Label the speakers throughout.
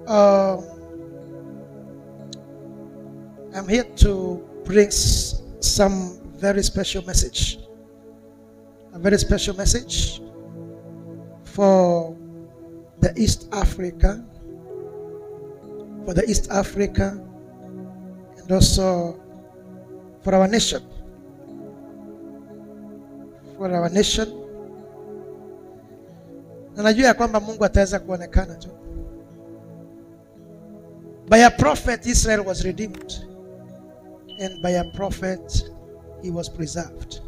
Speaker 1: I'm here to bring some very special message. A very special message for the East Africa, and also for our nation. For our nation. Na najua ya kwamba Mungu ataweza kuonekana tu. By a prophet Israel was redeemed, and by a prophet he was preserved.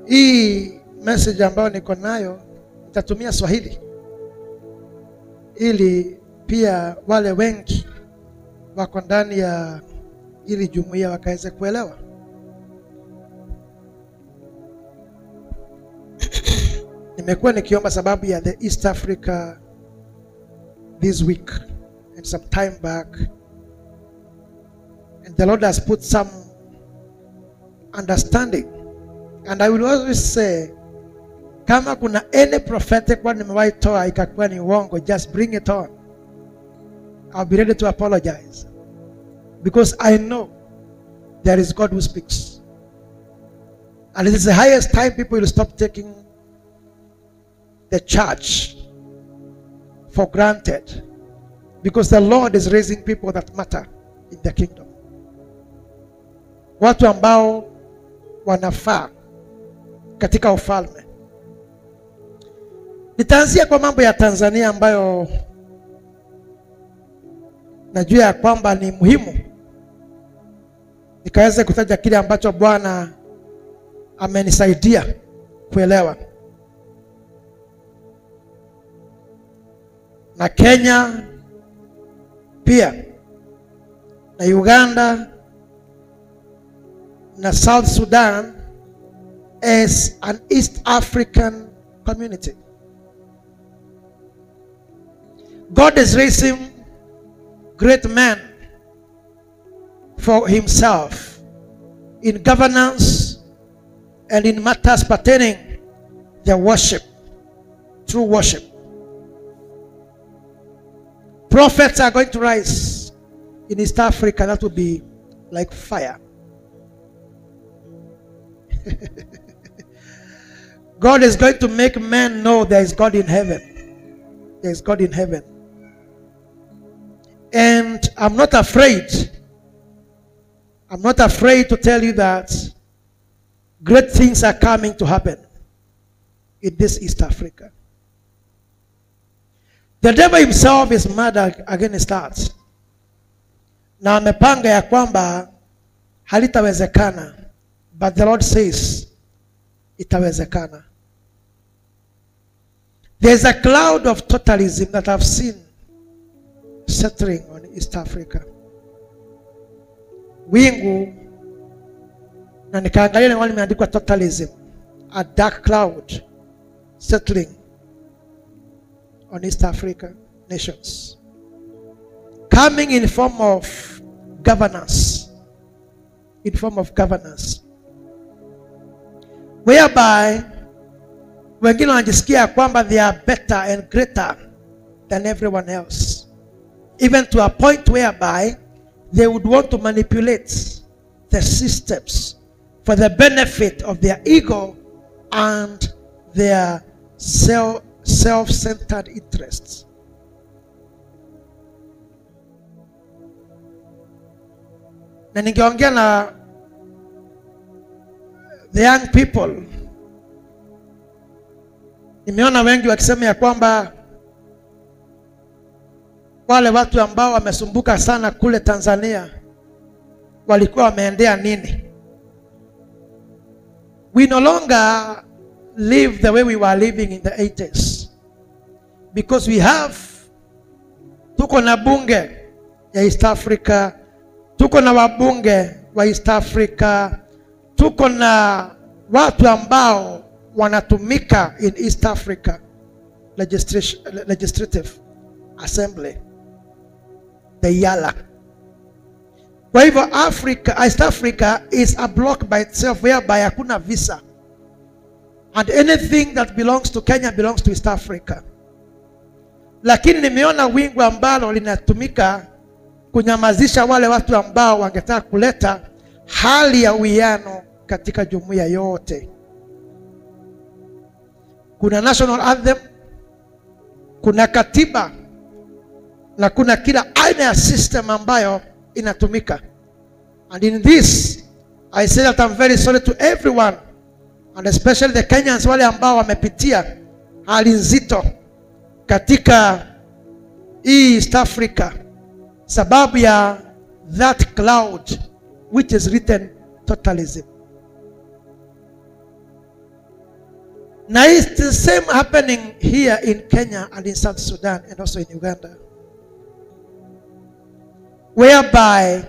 Speaker 1: Hii message ambayo niko nayo nitatumia Swahili ili pia wale wengi wako ndani ya ili jumuiya wakaweze kuelewa. Nimekuwa nikiomba sababu ya the East Africa this week and some time back, and the Lord has put some understanding, and I will always say, kama kuna any prophetic one nimewahi toa ikakuwa ni uongo, just bring it on. I'll be ready to apologize, because I know there is God who speaks, and it is the highest time people will stop taking the church for granted, because the Lord is raising people that matter in the kingdom, watu ambao wanafaa katika ufalme. Nitaanzia kwa mambo ya Tanzania ambayo najua ya kwamba ni muhimu, nikaweza kutaja kile ambacho Bwana amenisaidia kuelewa. Na Kenya pia, na Uganda, na South Sudan as an East African community. God is raising great men for himself in governance and in matters pertaining their worship, true worship. Prophets are going to rise in East Africa. That will be like fire. God is going to make men know there is God in heaven. There is God in heaven. And I'm not afraid. I'm not afraid to tell you that great things are coming to happen in this East Africa. The devil himself is mad against us. Na amepanga ya kwamba halitawezekana, but the Lord says itawezekana. There's a cloud of totalism that I've seen settling on East Africa. Wingu, na nikaangalia na wale imeandikwa totalism, a dark cloud settling on East Africa nations, coming in form of governance, whereby wengine wanajisikia kwamba they are better and greater than everyone else, even to a point whereby they would want to manipulate the systems for the benefit of their ego and their self-centered interests. Na ningeongea na the young people, nimeona wengi wakisema ya kwamba wale watu ambao wamesumbuka sana kule Tanzania walikuwa wameendea nini? We no longer live the way we were living in the 80s, because we have, tuko na bunge ya East Africa, tuko na wabunge wa East Africa, tuko na watu ambao wanatumika in East Africa legislative assembly, the YALA. Kwa hivyo East Africa is a block by itself, whereby hakuna visa. And anything that belongs to Kenya belongs to East Africa. Lakini nimeona wingu ambalo linatumika kunyamazisha wale watu ambao wangetaka kuleta hali ya uwiano katika jumuiya yote. Kuna national anthem, kuna katiba, na kuna kila aina ya system ambayo inatumika. And in this, I say that I'm very sorry to everyone, and especially the Kenyans wale ambao wamepitia hali nzito katika East Africa, sababu ya that cloud which is written totalism. Now it's the same happening here in Kenya and in South Sudan and also in Uganda, whereby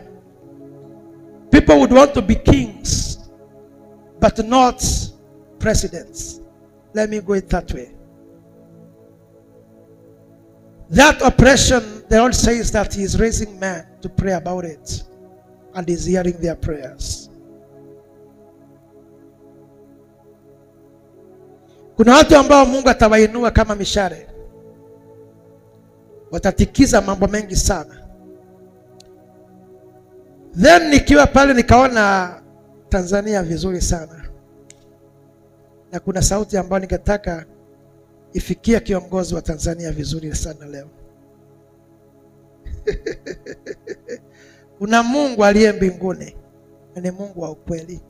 Speaker 1: people would want to be kings but not presidents. Let me go it that way. That oppression, the Lord says that He is raising men to pray about it, and He is hearing their prayers. Kuna watu ambao Mungu atawainua kama mishale, watatikiza mambo mengi sana. Then nikiwa pale nikaona Tanzania vizuri sana, na kuna sauti ambayo ningetaka ifikie kiongozi wa Tanzania vizuri sana leo. Kuna Mungu aliye mbinguni, na ni Mungu wa ukweli.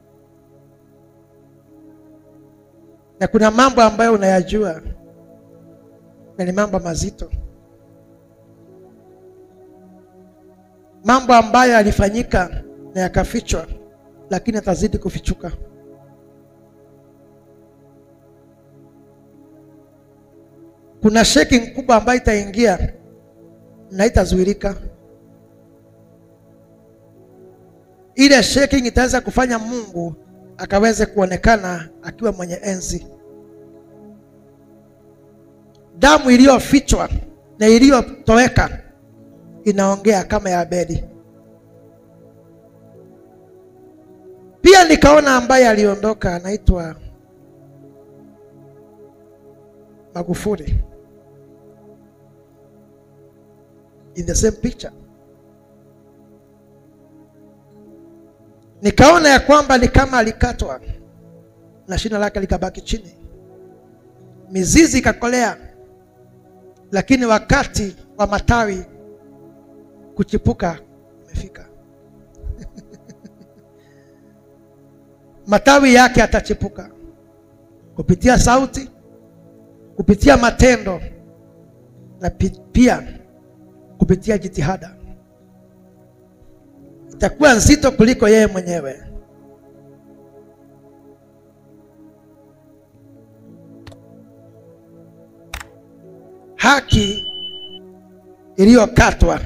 Speaker 1: Na kuna mambo ambayo unayajua, na ni mambo mazito. Mambo ambayo yalifanyika na yakafichwa, lakini atazidi kufichuka. Kuna shaking kubwa ambayo itaingia na itazuilika. Ile shaking itaweza kufanya Mungu akaweze kuonekana akiwa mwenye enzi. Damu iliyofichwa na iliyotoweka inaongea kama ya Abeli. Pia nikaona ambaye aliondoka anaitwa Magufuli. In the same picture. Nikaona ya kwamba ni kama alikatwa na shina lake likabaki chini, mizizi ikakolea, lakini wakati wa matawi kuchipuka umefika. Matawi yake atachipuka kupitia sauti, kupitia matendo, na pia kupitia jitihada. Itakuwa nzito kuliko yeye mwenyewe. Haki iliyokatwa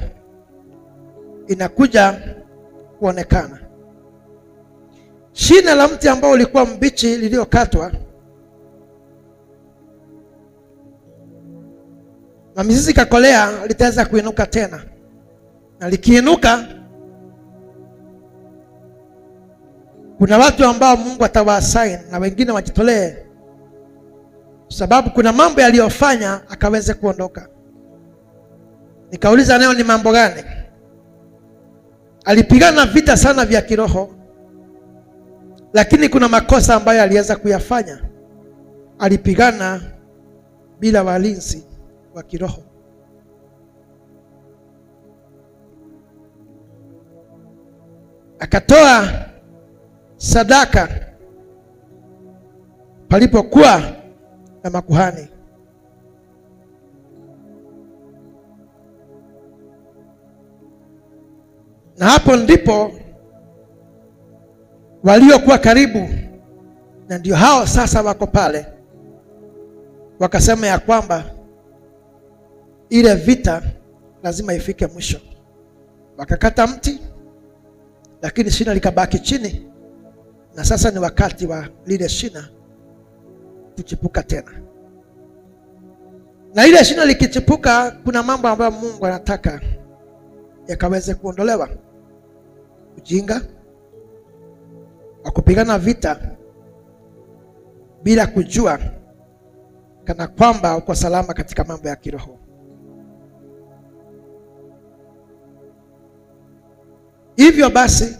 Speaker 1: inakuja kuonekana. Shina la mti ambao ulikuwa mbichi lililokatwa, na mizizi kakolea, litaweza kuinuka tena. Na likiinuka, kuna watu ambao Mungu atawaasign na wengine wajitolee, sababu kuna mambo aliyofanya akaweze kuondoka. Nikauliza nayo ni mambo gani? Alipigana vita sana vya kiroho, lakini kuna makosa ambayo aliweza kuyafanya. Alipigana bila walinzi wa kiroho. Akatoa sadaka palipokuwa na makuhani. Na hapo ndipo waliokuwa karibu, na ndio hao sasa wako pale, wakasema ya kwamba ile vita lazima ifike mwisho. Wakakata mti, lakini shina likabaki chini, na sasa ni wakati wa lile shina kuchipuka tena. Na ile shina likichipuka, kuna mambo ambayo Mungu anataka yakaweze kuondolewa. Ujinga wa kupigana vita bila kujua kana kwamba uko salama katika mambo ya kiroho. Hivyo basi,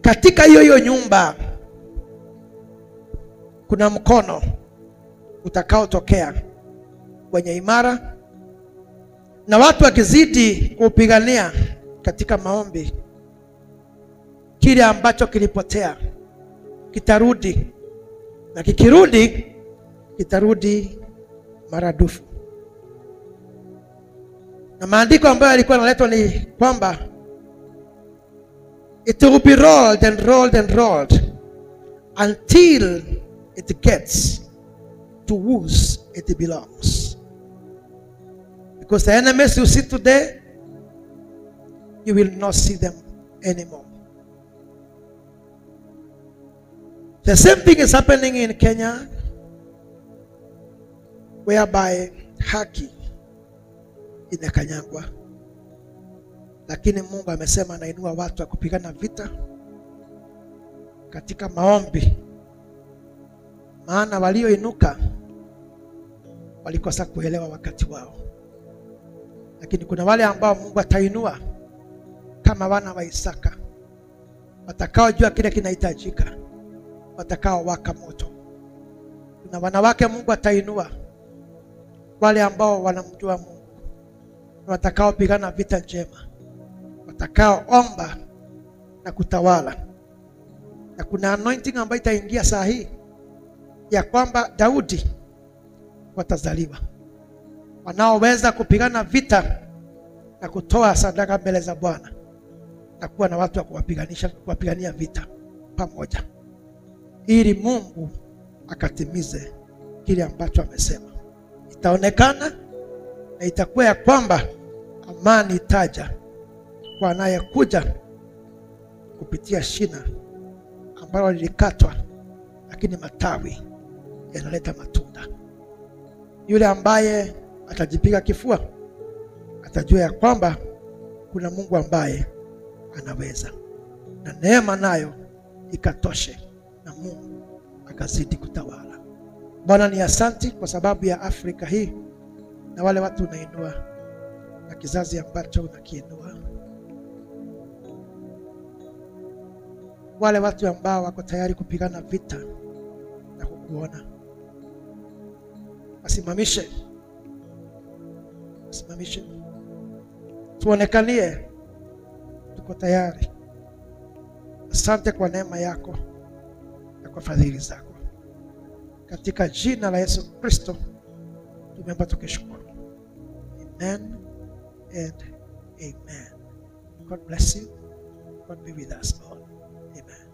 Speaker 1: katika hiyo nyumba kuna mkono utakaotokea kwenye imara, na watu wakizidi kupigania katika maombi, kile ambacho kilipotea kitarudi, na kikirudi kitarudi maradufu. Na maandiko ambayo yalikuwa yanaletwa ni kwamba it will be rolled and rolled and rolled until it gets to whose it belongs. Because the enemies you see today, you will not see them anymore. The same thing is happening in Kenya, whereby haki inakanyagwa, lakini Mungu amesema anainua watu wa kupigana vita katika maombi, maana walioinuka walikosa kuelewa wakati wao. Lakini kuna wale ambao Mungu atainua kama wana wa Isaka, watakaojua kile kinahitajika, watakao waka moto. Kuna wanawake Mungu atainua, wale ambao wanamjua Mungu, watakao pigana vita njema, watakao omba na kutawala. Na kuna anointing ambayo itaingia saa hii ya kwamba Daudi watazaliwa, wanaoweza kupigana vita na kutoa sadaka mbele za Bwana, na kuwa na watu wa kuwapigania vita pamoja, ili Mungu akatimize kile ambacho amesema. Itaonekana na itakuwa ya kwamba amani itaja kwa anayekuja kupitia shina ambalo lilikatwa, lakini matawi yanaleta matunda. Yule ambaye atajipiga kifua atajua ya kwamba kuna Mungu ambaye anaweza, na neema nayo ikatoshe, na Mungu akazidi kutawala. Bwana ni asanti kwa sababu ya Afrika hii na wale watu unainua na kizazi ambacho unakiinua, wale watu ambao wako tayari kupigana vita na kukuona. Wasimamishe, tuonekanie tuko tayari. Asante kwa neema yako na kwa fadhili zako, katika jina la Yesu Kristo tumeomba tukishukuru. Amen and amen. God bless you. God be with us all. Amen.